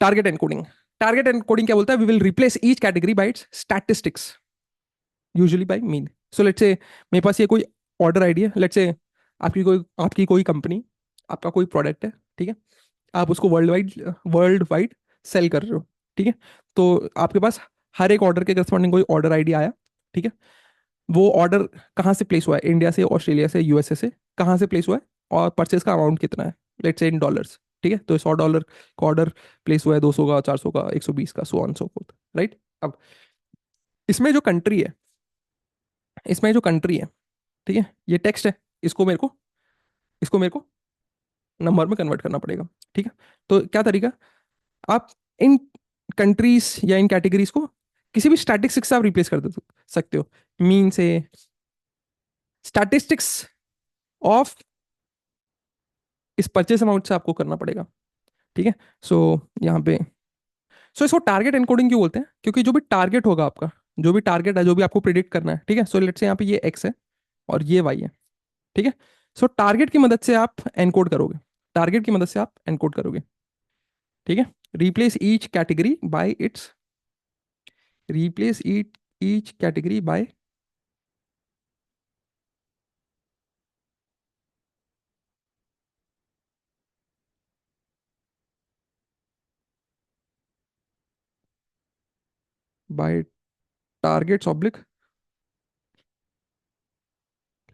Target encoding, target encoding क्या बोलता है, we will replace each category by its statistics usually by mean. So let's say मेरे पास ये कोई ऑर्डर आईडी है, लेट्स से आपकी कोई कंपनी, आपका कोई प्रोडक्ट है, ठीक है, आप उसको वर्ल्ड वाइड सेल कर रहे हो, ठीक है। तो आपके पास हर एक ऑर्डर के करस्पॉन्डिंग कोई ऑर्डर आईडी आया, ठीक है। वो ऑर्डर कहाँ से प्लेस हुआ है, इंडिया से, ऑस्ट्रेलिया से, यूएसए से, कहाँ से प्लेस हुआ है, और परचेज का अमाउंट कितना है, लेट्स से इन डॉलर्स, ठीक है। तो $100 का ऑर्डर प्लेस हुआ है, 200 का, 400 का, 120 का, so on so fourth, right. अब इसमें जो कंट्री है, इसमें जो कंट्री है, ठीक है, ये टेक्स्ट है, इसको मेरे को नंबर में कन्वर्ट करना पड़ेगा, ठीक है। तो क्या तरीका, आप इन कंट्रीज या इन कैटेगरीज को किसी भी स्टैटिस्टिक्स से आप रिप्लेस कर दे सकते हो, मीन से स्टैटिस्टिक्स ऑफ इस परचेस अमाउंट से आपको करना पड़ेगा, ठीक है। सो यहाँ पे, इसको टारगेट एनकोडिंग क्यों बोलते हैं, क्योंकि जो भी टारगेट होगा आपका, जो भी टारगेट है, जो भी आपको प्रिडिक्ट करना है, ठीक है। सो लेट्स से यहाँ पे ये एक्स है और ये वाई है, ठीक है। सो टारगेट की मदद से आप एनकोड करोगे, टारगेट की मदद से आप एनकोड करोगे, ठीक है। Replace each category by it's, replace each category bye targets oblique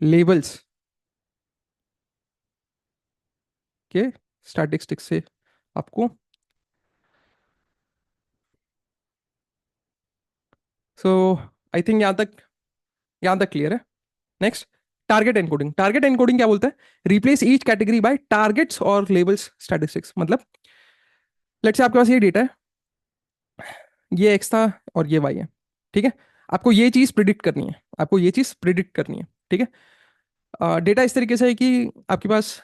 labels के स्टैटिस्टिक्स से आपको। सो आई थिंक यहाँ तक क्लियर है। Next, target encoding, target encoding क्या बोलता है, replace each category bye targets और लेबल्स स्टैटिस्टिक्स। मतलब लेट्स से आपके पास ये डेटा है, ये एक्स था और ये वाई है, ठीक है। आपको ये चीज प्रिडिक्ट करनी है, आपको ये चीज प्रिडिक्ट करनी है, ठीक है। डेटा इस तरीके से है कि आपके पास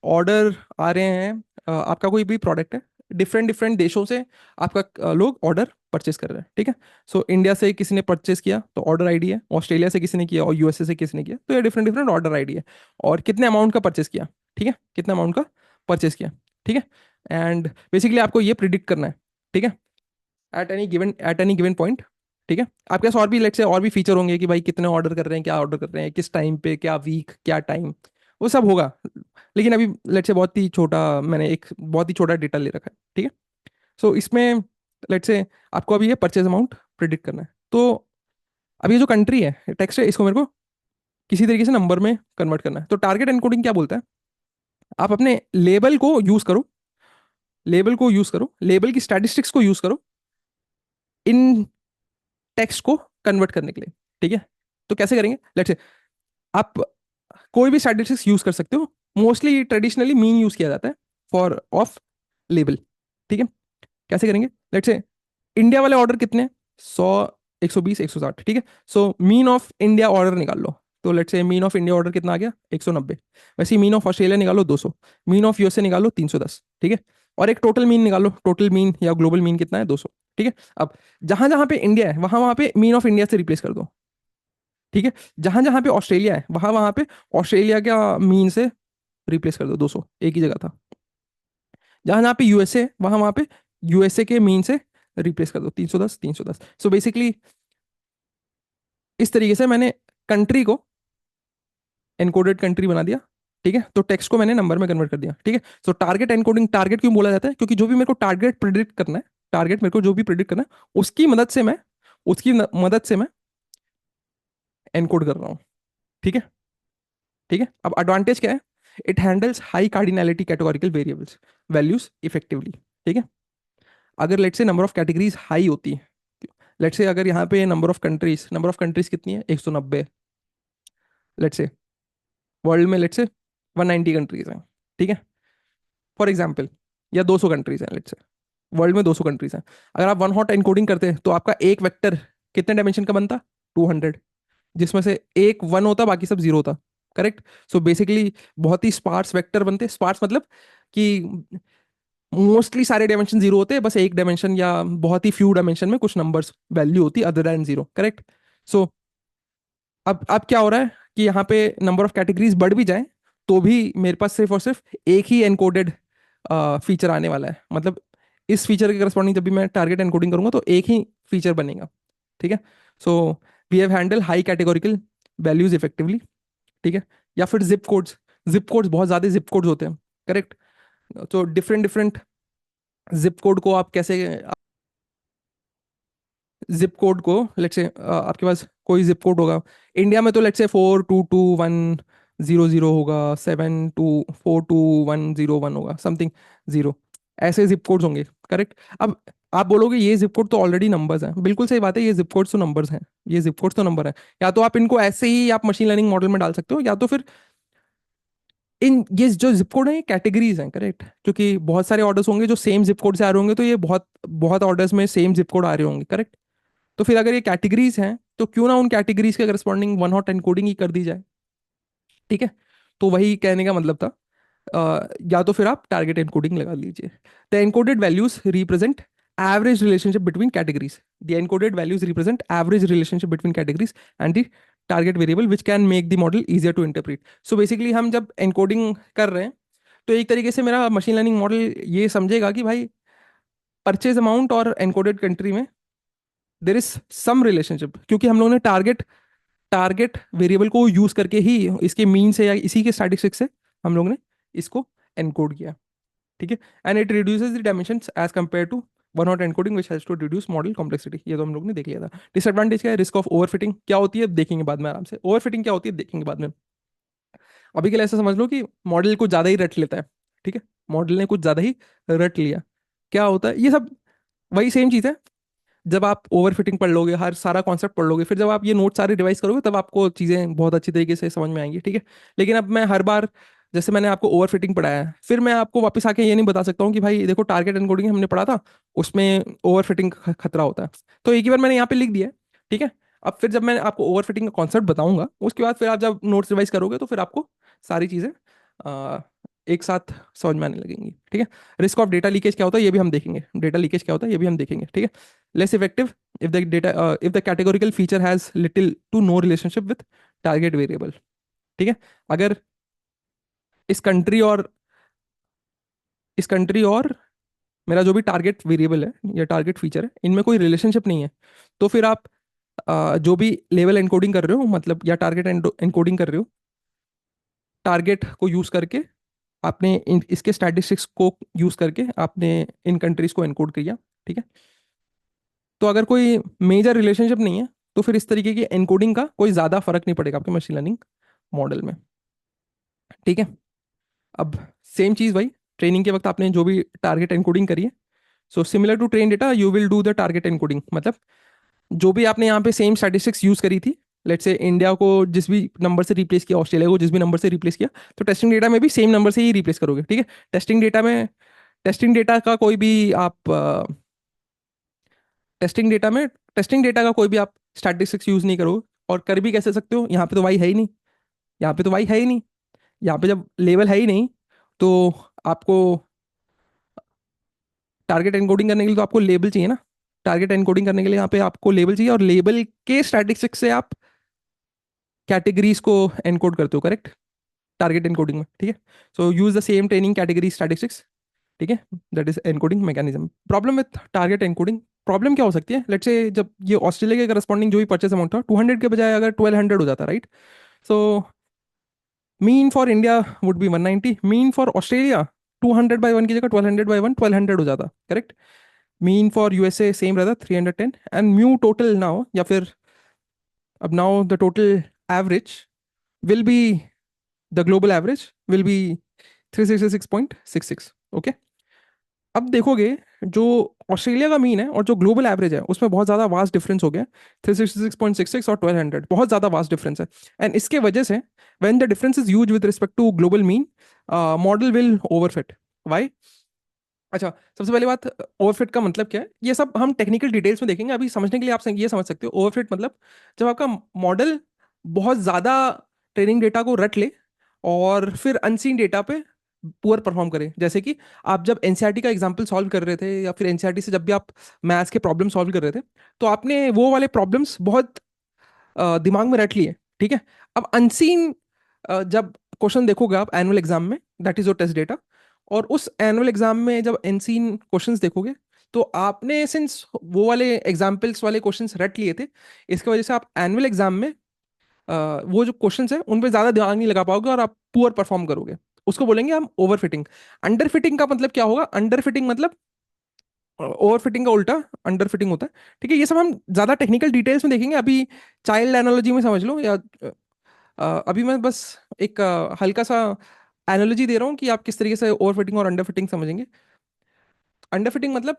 ऑर्डर आ रहे हैं, आपका कोई भी प्रोडक्ट है, डिफरेंट डिफरेंट देशों से आपका लोग ऑर्डर परचेस कर रहे हैं, ठीक है। सो इंडिया से किसी ने परचेस किया तो ऑर्डर आईडी है, ऑस्ट्रेलिया से किसी ने किया और यूएसए से किसी ने किया, तो ये डिफरेंट डिफरेंट ऑर्डर आईडी है, और कितने अमाउंट का परचेस किया, ठीक है, कितने अमाउंट का परचेस किया, ठीक है। एंड बेसिकली आपको ये प्रिडिक्ट करना है, ठीक है, एट एनी गिवन पॉइंट, ठीक है। आपके पास और भी लेट्स से और भी फीचर होंगे कि भाई कितने ऑर्डर कर रहे हैं, क्या ऑर्डर कर रहे हैं, किस टाइम पे, क्या वीक, क्या टाइम, वो सब होगा। लेकिन अभी लेट्स से बहुत ही छोटा, मैंने एक बहुत ही छोटा डेटा ले रखा है, ठीक है। सो इसमें लेट्स से आपको अभी ये परचेज अमाउंट प्रिडिक्ट करना है, तो अभी ये जो कंट्री है, टेक्स्ट है, इसको मेरे को किसी तरीके से नंबर में कन्वर्ट करना है। तो टारगेट एनकोडिंग क्या बोलता है, आप अपने लेबल को यूज करो, लेबल की स्टैटिस्टिक्स को यूज करो इन टेक्स्ट को कन्वर्ट करने के लिए, ठीक है। तो कैसे करेंगे, लेट्स से आप कोई भी स्टैटिस्टिक्स यूज कर सकते हो, मोस्टली ट्रेडिशनली मीन यूज किया जाता है फॉर ऑफ लेबल, ठीक है। कैसे करेंगे, लेट्स से इंडिया वाले ऑर्डर कितने हैं, 100, 120, 160, ठीक है। So mean of India order निकाल लो, तो let's say mean of India order कितना आ गया, 190। वैसे ही मीन ऑफ ऑस्ट्रेलिया निकालो 200, मीन ऑफ यूएसए निकालो 310, ठीक है। और एक टोटल मीन निकालो, टोटल मीन या ग्लोबल मीन कितना है, 200, ठीक है। अब जहां जहां पे इंडिया है वहां वहां पे मीन ऑफ इंडिया से रिप्लेस कर दो, ठीक है। जहां जहां पे ऑस्ट्रेलिया है वहां वहां पे ऑस्ट्रेलिया का मीन से रिप्लेस कर दो, 200 एक ही जगह था। जहां जहां पे यूएसए वहां वहां पे यूएसए के मीन से रिप्लेस कर दो, 310, 310। सो बेसिकली इस तरीके से मैंने कंट्री को एनकोडेड कंट्री बना दिया, ठीक है। तो टेक्स्ट को मैंने नंबर में कन्वर्ट कर दिया, ठीक है। सो टारगेट एनकोडिंग, टारगेट क्यों बोला जाता है, क्योंकि जो भी मेरे को टारगेट प्रिडिक्ट करना है, टारगेट मेरे को जो भी प्रिडिक्ट करना है, उसकी मदद से मैं एनकोड कर रहा हूँ, ठीक है, ठीक है। अब एडवांटेज क्या है, it handles high cardinality categorical variables values effectively, ठीक है। अगर let's say number of categories high होती है, लेट्स से अगर यहाँ पे नंबर ऑफ कंट्रीज कितनी है, 190, लेट्स से वर्ल्ड में लेट्स से 190 कंट्रीज हैं, ठीक है, फॉर एग्जाम्पल, या 200 कंट्रीज हैं, लेट्स से वर्ल्ड में 200 कंट्रीज हैं। अगर आप वन हॉट एनकोडिंग करते हैं तो आपका एक वेक्टर कितने डायमेंशन का बनता, 200, जिसमें से एक 1 होता, बाकी सब 0 होता, करेक्ट। सो बेसिकली बहुत ही स्पार्स वेक्टर बनते, स्पार्स मतलब कि मोस्टली सारे डायमेंशन 0 होते हैं, बस एक डायमेंशन या बहुत ही फ्यू डायमेंशन में कुछ नंबर्स वैल्यू होती अदर देन 0, करेक्ट। सो अब क्या हो रहा है कि यहाँ पे नंबर ऑफ कैटेगरीज बढ़ भी जाए तो भी मेरे पास सिर्फ और सिर्फ एक ही एनकोडेड फीचर आने वाला है, मतलब इस फीचर के करस्पॉन्डिंग जब भी मैं टारगेट एनकोडिंग करूंगा तो एक ही फीचर बनेगा, ठीक है। So we have handle high categorical values effectively, ठीक है। या फिर जिप कोड्स बहुत ज्यादा जिप कोड्स होते हैं, करेक्ट। तो डिफरेंट डिफरेंट जिप कोड को आप कैसे, जिप कोड को लेट्स से आपके पास कोई जिप कोड होगा इंडिया में, तो लेट्स से 422100 होगा, 72422101 होगा, समथिंग जीरो, ऐसे जिप कोड्स होंगे, करेक्ट। अब आप बोलोगे ये जिप कोड तो ऑलरेडी नंबर्स हैं, बिल्कुल सही बात है, ये जिप कोड्स तो नंबर्स हैं, ये जिप कोड्स तो नंबर है। या तो आप इनको ऐसे ही आप मशीन लर्निंग मॉडल में डाल सकते हो, या तो फिर इन ये जो जिप कोड है ये कैटेगरीज हैं, करेक्ट। क्योंकि बहुत सारे ऑर्डर्स होंगे जो सेम जिप कोड से आ रहे होंगे, तो ये बहुत बहुत ऑर्डर्स में सेम जिप कोड आ रहे होंगे, करेक्ट। तो फिर अगर ये कैटेगरीज हैं तो क्यों ना उन कैटेगरीज के करस्पॉन्डिंग वन हॉट एनकोडिंग ही कर दी जाए, ठीक है। तो वही कहने का मतलब था। या तो फिर आप टारगेट एनकोडिंग लगा लीजिए। The encoded values represent average relationship between categories, the encoded values represent average relationship between categories and the target variable which can make the model easier to interpret. So basically हम जब encoding कर रहे हैं तो एक तरीके से मेरा मशीन लर्निंग मॉडल ये समझेगा कि भाई परचेज अमाउंट और एनकोडेड कंट्री में देर इज सम रिलेशनशिप, क्योंकि हम लोगों ने टारगेट टारगेट वेरिएबल को यूज करके ही इसके मीन से या इसी के स्टैटिस्टिक्स से हम लोग ने इसको एनकोड किया, ठीक है। And it reduces the dimensions as compare to one hot encoding which has to reduce model complexity. ये तो हम लोग ने देख लिया था। डिसएडवांटेज क्या है, रिस्क ऑफ ओवरफिटिंग क्या होती है देखेंगे बाद में आराम से, ओवरफिटिंग क्या होती है देखेंगे बाद में। अभी के लिए ऐसा समझ लो कि मॉडल कुछ ज्यादा ही रट लेता है, ठीक है, मॉडल ने कुछ ज्यादा ही रट लिया। क्या होता है ये सब, वही सेम चीज है। जब आप ओवर फिटिंग पढ़ लोगे, हर सारा कॉन्सेप्ट पढ़ लोगे, फिर जब आप ये नोट सारे रिवाइज करोगे तब आपको चीज़ें बहुत अच्छी तरीके से समझ में आएंगी, ठीक है। लेकिन अब मैं हर बार जैसे मैंने आपको ओवर फिटिंग पढ़ाया है, फिर मैं आपको वापस आके ये नहीं बता सकता हूँ कि भाई देखो टारगेट एनकोडिंग हमने पढ़ा था, उसमें ओवर फिटिंग खतरा होता है। तो एक ही बार मैंने यहाँ पे लिख दिया है, ठीक है। अब फिर जब मैं आपको ओवर फिटिंग का कॉन्सेप्ट बताऊंगा उसके बाद फिर आप जब नोट्स रिवाइज करोगे तो फिर आपको सारी चीज़ें एक साथ समझ में आने लगेंगी, ठीक है। रिस्क ऑफ डेटा लीकेज क्या होता है ये भी हम देखेंगे, डेटा लीकेज क्या होता है ये भी हम देखेंगे, ठीक है। Less effective if the categorical feature has little to no relationship with target variable, ठीक है। अगर इस कंट्री और इस कंट्री और मेरा जो भी टारगेट वेरिएबल है या टारगेट फीचर है इनमें कोई रिलेशनशिप नहीं है, तो फिर आप जो भी लेवल एनकोडिंग कर रहे हो मतलब या टारगेट एनकोडिंग कर रहे हो, टारगेट को यूज करके आपने इसके स्टैटिस्टिक्स को यूज करके आपने इन कंट्रीज को एनकोड किया, ठीक है। तो अगर कोई मेजर रिलेशनशिप नहीं है तो फिर इस तरीके की एनकोडिंग का कोई ज़्यादा फर्क नहीं पड़ेगा आपके मशीन लर्निंग मॉडल में, ठीक है। अब सेम चीज़ भाई, ट्रेनिंग के वक्त आपने जो भी टारगेट एनकोडिंग करी है, so similar to train data you will do the target encoding. मतलब जो भी आपने यहाँ पे सेम स्टैटिस्टिक्स यूज करी थी, लेट्स से इंडिया को जिस भी नंबर से रिप्लेस किया, ऑस्ट्रेलिया को जिस भी नंबर से रिप्लेस किया, तो टेस्टिंग डेटा में भी सेम नंबर से ही रिप्लेस करोगे, ठीक है। टेस्टिंग डेटा में टेस्टिंग डेटा का कोई भी आप टेस्टिंग डेटा में टेस्टिंग डेटा का कोई भी आप स्टैटिस्टिक्स यूज नहीं करो, और कर भी कैसे सकते हो, यहाँ पे तो वाई है ही नहीं, यहाँ पे तो वाई है ही नहीं, यहाँ पे जब लेवल है ही नहीं तो आपको टारगेट एनकोडिंग करने के लिए तो आपको लेबल चाहिए ना। टारगेट एनकोडिंग करने के लिए यहाँ पे आपको लेबल चाहिए, और लेबल के स्टैटिस्टिक्स से आप कैटेगरीज को एनकोड करते हो, करेक्ट, टारगेट एनकोडिंग में, ठीक है। So use the same training category statistics, ठीक है, that is encoding mechanism. Problem with target encoding, problem क्या हो सकती है, लेट्स से जब ये ऑस्ट्रेलिया के करस्पॉन्डिंग जो भी परचेस अमाउंट था 200 के बजाय अगर 1200 हो जाता, right. So mean for India would be 190, mean for Australia 200/1 की जगह 1200/1 1200 हो जाता, correct. Mean for USA same रहता 310, एंड म्यू टोटल नाउ या फिर अब now the total average will be the global average will be 366.66, okay. अब देखोगे जो ऑस्ट्रेलिया का मीन है और जो ग्लोबल एवरेज है उसमें बहुत ज़्यादा वास्ट डिफरेंस हो गया, 366.66 और 1200 बहुत ज़्यादा वास्ट डिफरेंस है। एंड इसके वजह से when the difference is huge with respect to global mean, model will overfit. Why? अच्छा, सबसे पहली बात, ओवरफिट का मतलब क्या है ये सब हम टेक्निकल डिटेल्स में देखेंगे। अभी समझने के लिए आप ये समझ सकते हो ओवरफिट मतलब जब आपका मॉडल बहुत ज़्यादा ट्रेनिंग डेटा को रट ले और फिर अनसीन डेटा पे पुअर परफॉर्म करे। जैसे कि आप जब एनसीईआरटी का एग्जाम्पल सॉल्व कर रहे थे या फिर एनसीईआरटी से जब भी आप मैथ्स के प्रॉब्लम सॉल्व कर रहे थे, तो आपने वो वाले प्रॉब्लम्स बहुत दिमाग में रट लिए, ठीक है। अब अनसीन जब क्वेश्चन देखोगे आप एनुअल एग्जाम में, that is your test data, और उस एनुअल एग्जाम में जब एनसीन क्वेश्चंस देखोगे तो आपने सिंस वो वाले एग्जाम्पल्स वाले क्वेश्चंस रट लिए थे, इसकी वजह से आप एनुअल एग्जाम में वो जो क्वेश्चंस है उन पे ज्यादा दिमाग नहीं लगा पाओगे और आप पुअर परफॉर्म करोगे। उसको बोलेंगे हम ओवर फिटिंग। अंडर फिटिंग का मतलब क्या होगा? अंडर फिटिंग मतलब ओवर फिटिंग का उल्टा अंडर फिटिंग होता है। ठीक है, ये सब हम ज्यादा टेक्निकल डिटेल्स में देखेंगे। अभी चाइल्ड एनालॉजी में समझ लो, या अभी मैं बस एक हल्का सा एनालॉजी दे रहा हूँ कि आप किस तरीके से ओवर फिटिंग और अंडर फिटिंग समझेंगे। अंडर फिटिंग मतलब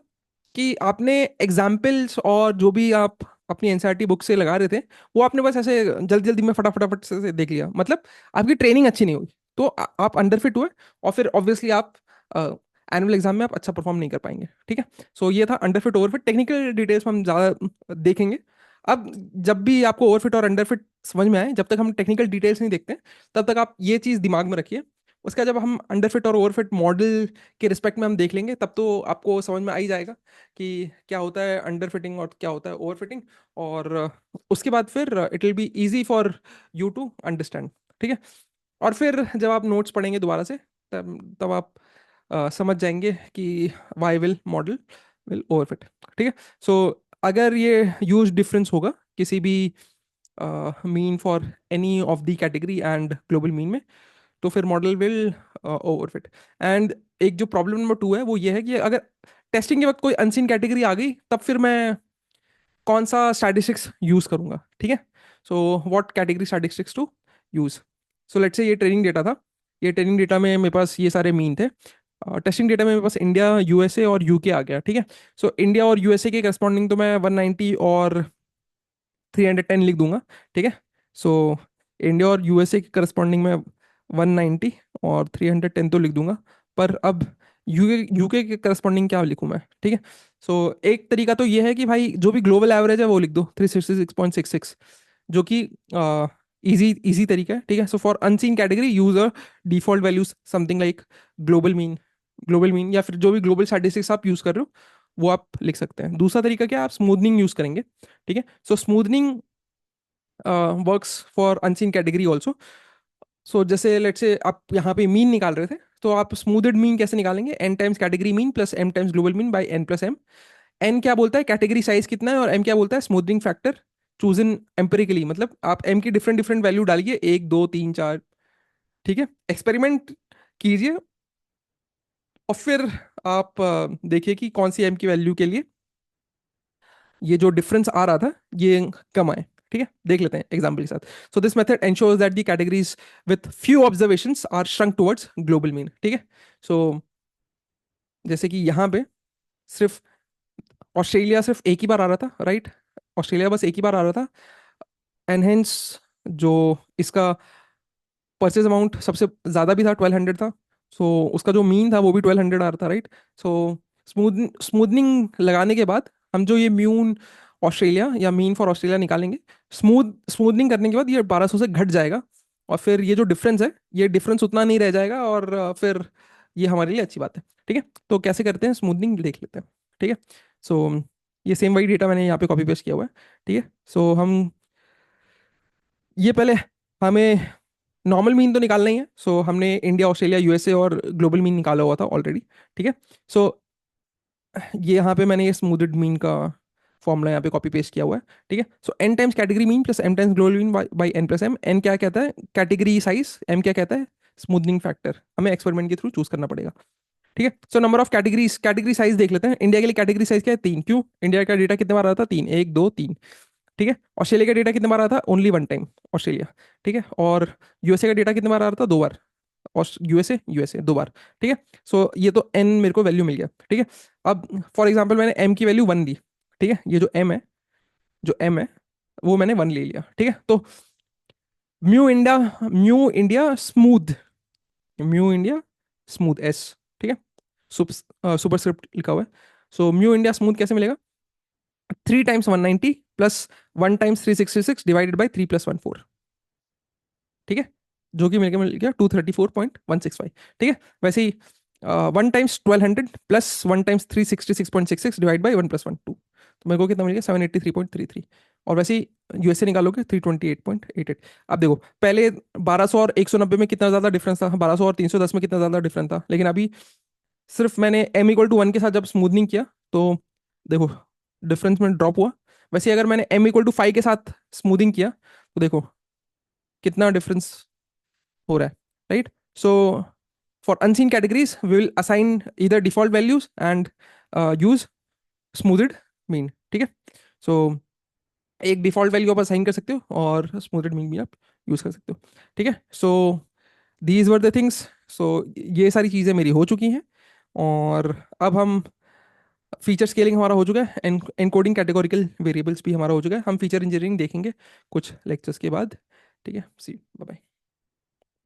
कि आपने एग्जाम्पल्स और जो भी आप अपनी एनसीईआरटी बुक से लगा रहे थे वो आपने बस ऐसे जल्दी जल्दी में फटाफट से देख लिया, मतलब आपकी ट्रेनिंग अच्छी नहीं हुई, तो आप अंडर फिट हुए और फिर ऑब्वियसली आप एनुअल एग्जाम में आप अच्छा परफॉर्म नहीं कर पाएंगे। ठीक है, सो ये था under fit over fit. Technical details में हम ज़्यादा देखेंगे। अब जब भी आपको ओवर फिट और अंडर फिट समझ में आए, जब तक हम टेक्निकल डिटेल्स नहीं देखते तब तक आप ये चीज़ दिमाग में रखिए। उसका जब हम अंडर फिट और ओवर फिट मॉडल के रिस्पेक्ट में हम देख लेंगे तब तो आपको समझ में आ ही जाएगा कि क्या होता है अंडर फिटिंग और क्या होता है ओवर फिटिंग। और उसके बाद फिर it will be easy for you to understand. ठीक है, और फिर जब आप नोट्स पढ़ेंगे दोबारा से तब तब आप समझ जाएंगे कि why will model will overfit. ठीक है, सो अगर ये ह्यूज डिफरेंस होगा किसी भी mean for any of the category and global mean में, तो फिर मॉडल विल ओवरफिट। एंड एक जो प्रॉब्लम नंबर 2 है वो ये है कि अगर टेस्टिंग के वक्त कोई अनसीन कैटेगरी आ गई तब फिर मैं कौन सा स्टैटिस्टिक्स यूज करूंगा। ठीक है, so what category statistics to use. So let's say ये ट्रेनिंग डेटा था, ये ट्रेनिंग डेटा में मेरे पास ये सारे मीन थे। टेस्टिंग डेटा में मेरे पास इंडिया, यूएसए और यूके आ गया। ठीक है, सो इंडिया और यूएसए के करस्पॉन्डिंग तो मैं 190 और 310 लिख दूंगा। ठीक है, सो इंडिया और यूएसए के करस्पॉन्डिंग में 190 और 310 तो लिख दूंगा। पर अब यूके यूके के करस्पॉन्डिंग क्या लिखूं मैं? ठीक है, सो एक तरीका तो ये है कि भाई जो भी ग्लोबल एवरेज है वो लिख दो 366.66, जो कि इजी इजी तरीका है। ठीक है, सो for unseen category use a default values something like global mean. Global mean या फिर जो भी ग्लोबल स्टैटिस्टिक्स आप यूज कर रहे हो वो आप लिख सकते हैं। दूसरा तरीका क्या है, आप स्मूथनिंग यूज करेंगे। ठीक है, so smoothening works for unseen category also. So जैसे लेट से आप यहाँ पे मीन निकाल रहे थे, तो आप स्मूथेड मीन कैसे निकालेंगे? N times category mean plus M times global mean by N plus M. N क्या बोलता है कैटेगरी साइज कितना है, और एम क्या बोलता है स्मूथनिंग फैक्टर चूज इन एम्पेरिकली, मतलब आप एम की डिफरेंट डिफरेंट वैल्यू डालिए, 1 2 3 4। ठीक है, एक्सपेरिमेंट कीजिए और फिर आप देखिए कि कौन सी एम की वैल्यू के लिए ये जो डिफरेंस आ रहा था ये कम आए। ठीक है, देख लेते हैं एग्जाम्पल के साथ। So this method ensures that the categories with few observations are shrunk towards global mean. ठीक है, सो जैसे कि यहाँ पे सिर्फ ऑस्ट्रेलिया सिर्फ एक ही बार आ रहा था, राइट? ऑस्ट्रेलिया बस एक ही बार आ रहा था, एंड हेंस जो इसका परचेज अमाउंट सबसे ज़्यादा भी था, 1200 था। सो उसका जो मीन था वो भी 1200 आ रहा था, राइट? सो स्मूथनिंग लगाने के बाद हम जो ये म्यून ऑस्ट्रेलिया या मीन फॉर ऑस्ट्रेलिया निकालेंगे, स्मूथनिंग करने के बाद ये 1200 से घट जाएगा, और फिर ये जो डिफरेंस है ये डिफरेंस उतना नहीं रह जाएगा, और फिर ये हमारे लिए अच्छी बात है। ठीक है, तो कैसे करते हैं स्मूथनिंग देख लेते हैं। ठीक है, सो ये सेम वही डेटा मैंने यहाँ पे कॉपी पेस्ट किया हुआ है। ठीक है, सो हम ये पहले हमें नॉर्मल मीन तो निकालना ही है। सो हमने इंडिया, ऑस्ट्रेलिया, यूएसए और ग्लोबल मीन निकाला हुआ था ऑलरेडी। ठीक है, सो ये यहाँ पे मैंने ये स्मूथड मीन का फॉर्मूला यहाँ पे कॉपी पेस्ट किया हुआ है। ठीक है, so N times category mean plus M times global mean by N plus M. N क्या कहता है कैटेगरी साइज, एम क्या कहता है स्मूथनिंग फैक्टर। हमें एक्सपेरिमेंट के थ्रू चूज करना पड़ेगा। ठीक है, so number of categories, category size देख लेते हैं। इंडिया के लिए कैटेगरी साइज क्या है? 3। क्यों? इंडिया का डेटा कितने बार आता था? 3, 1 2 3। ठीक है, ऑस्ट्रेलिया का डेटा कितने बार आता था? Only 1 time Australia. ठीक है, और यूएसए का डेटा कितने बार आ रहा था? 2 बार। यूएसए यूएसए 2 बार। ठीक है, सो ये तो एन मेरे को वैल्यू मिल गया। ठीक है, अब फॉर एग्जाम्पल मैंने एम की वैल्यू 1 ली। ठीक है, ये जो एम है, जो एम है वो मैंने 1 ले लिया। ठीक है, तो mu India smooth, mu India smooth S. ठीक है, सुपरस्क्रिप्ट लिखा हुआ है। सो म्यू इंडिया स्मूथ कैसे मिलेगा? 3 times 190 plus 1 times 366 divided by 3 + 1 4। ठीक है, जो कि मेरे को मिल गया 234.165। ठीक है, वैसे ही 1 times 1200 plus 1 times 366.66 divide by 1 + 1 2, तो मेरे को कितना मिल गया? 783.33। और वैसे ही यूएसए निकालोगे 328.88। अब देखो पहले 1200 और 190 में कितना ज़्यादा डिफरेंस था, 1200 और 310 में कितना ज़्यादा डिफरेंस था, लेकिन अभी सिर्फ मैंने m = 1 के साथ जब स्मूथनिंग किया तो देखो डिफरेंस में ड्रॉप हुआ। वैसे अगर मैंने m = 5 के साथ स्मूथिंग किया तो देखो कितना डिफरेंस हो रहा है, right. So for unseen categories we will assign इधर default values and use smoothed mean, ठीक है। सो एक डिफॉल्ट वैल्यू आप असाइन कर सकते हो और स्मूथड मीन भी आप यूज कर सकते हो, ठीक है। So these were the things. So ये सारी चीज़ें मेरी हो चुकी हैं, और अब हम फीचर स्केलिंग हमारा हो चुका है, एनकोडिंग कैटेगोरिकल वेरिएबल्स भी हमारा हो चुका है। हम फीचर इंजीनियरिंग देखेंगे कुछ लेक्चर्स के बाद, ठीक है। सी बाय बाय।